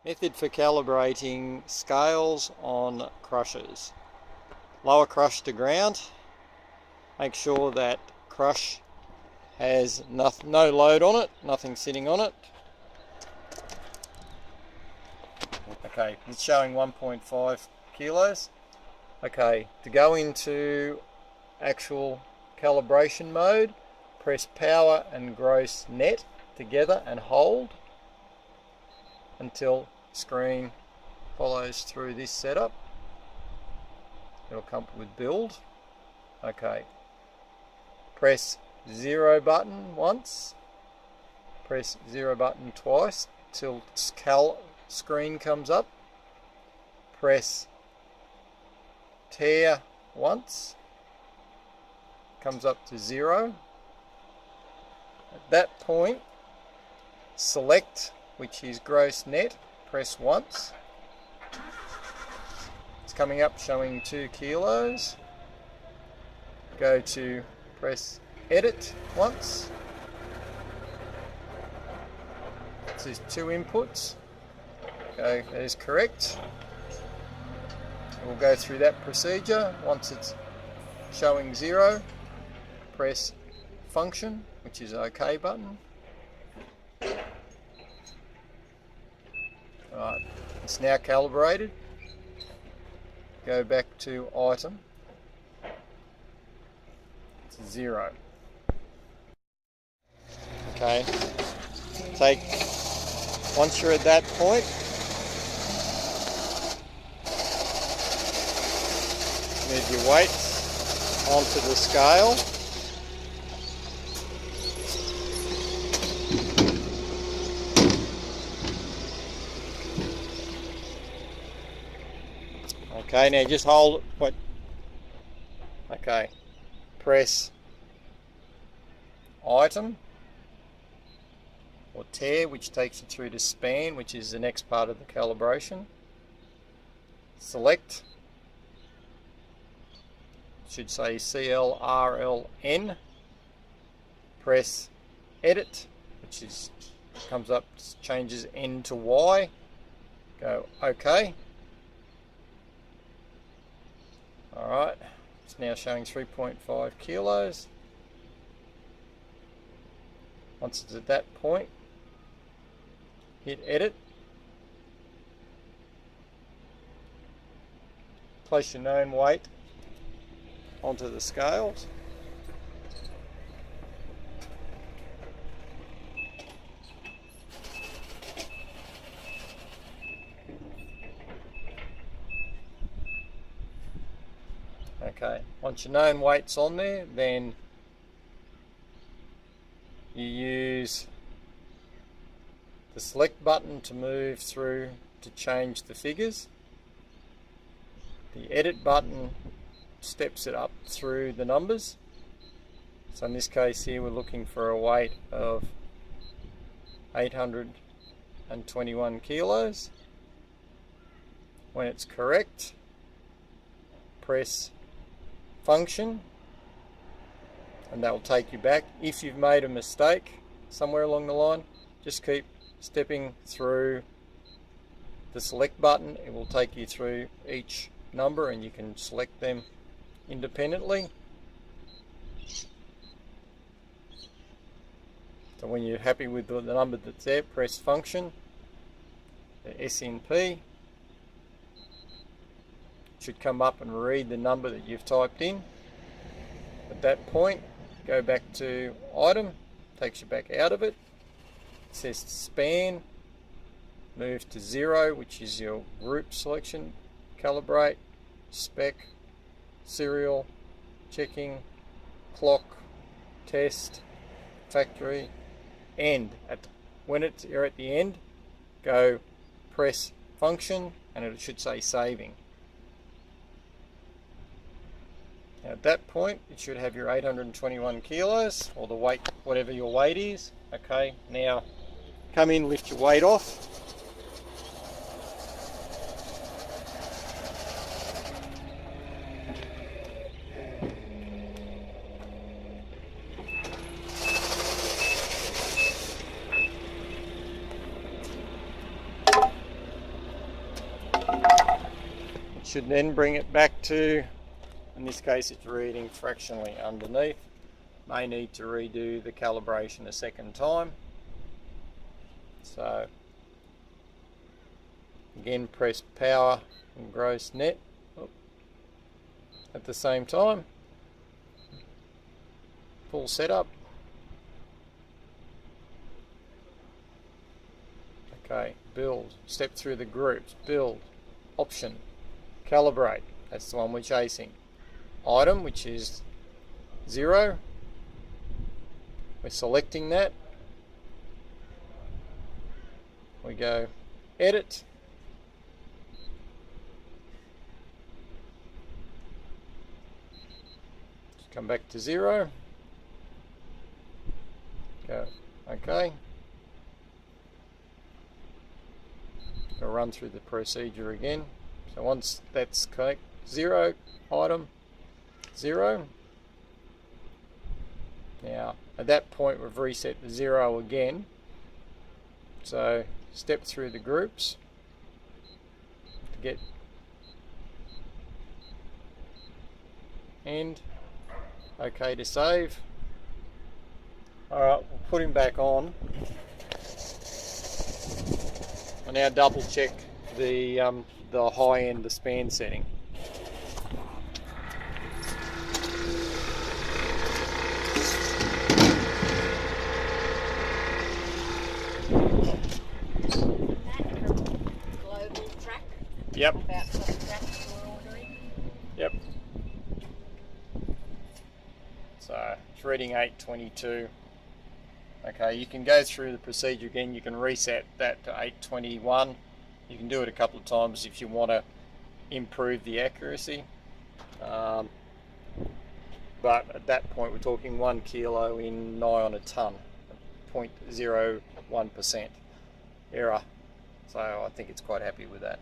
Method for calibrating scales on crushers. Lower crush to ground. Make sure that crush has no load on it, nothing sitting on it. Okay, it's showing 1.5 kilos. Okay, to go into actual calibration mode, press power and gross net together and hold until screen follows through this setup. It'll come with build. Okay, press 0 button once, press 0 button twice till cal screen comes up, press tear once, comes up to 0. At that point, select, which is gross net, press once. It's coming up showing 2 kilos. Go to press edit once. This is 2 inputs. Okay, that is correct. We'll go through that procedure. Once it's showing 0, press function, which is OK button. Alright, it's now calibrated. Go back to item. It's 0. Okay, once you're at that point, move your weights onto the scale. Okay, now just hold what. Okay, press item or tear, which takes you through to span, which is the next part of the calibration. Select, should say CLRLN. Press edit, which is comes up, changes N to Y. Go OK. Alright, it's now showing 3.5 kilos. Once it's at that point, hit edit. Place your known weight onto the scales. Okay, once your known weight's on there, then you use the select button to move through to change the figures. The edit button steps it up through the numbers. So in this case here, we're looking for a weight of 821 kilos. When it's correct, press function, and that will take you back. If you've made a mistake somewhere along the line, just keep stepping through the select button. It will take you through each number and you can select them independently. So when you're happy with the number that's there, press function, the SNP. Should come up and read the number that you've typed in. At that point, go back to item, takes you back out of it. It says span, move to 0, which is your group selection, calibrate, spec, serial, checking, clock, test, factory, end. When you're at the end, go press function and it should say saving. Now at that point, it should have your 821 kilos, or the weight, whatever your weight is. Okay, now come in, lift your weight off. It should then bring it back to, in this case it's reading fractionally underneath. May need to redo the calibration a second time. So again, press power and gross net at the same time. Full setup. Okay, build, step through the groups, build, option, calibrate, that's the one we're chasing. Item, which is 0, we're selecting that. We go edit, come back to 0, go okay. I'll run through the procedure again. So once that's correct, 0, item, 0. Now at that point we've reset the 0 again. So step through the groups to get end. Okay to save. Alright, we'll put him back on. I now double check the high end, the span setting. Global track. Yep. About what tracks we're ordering. Yep. So it's reading 822. Okay, you can go through the procedure again. You can reset that to 821. You can do it a couple of times if you want to improve the accuracy. But at that point we're talking 1 kilo in nigh on a ton, 0.01% error. So I think it's quite happy with that.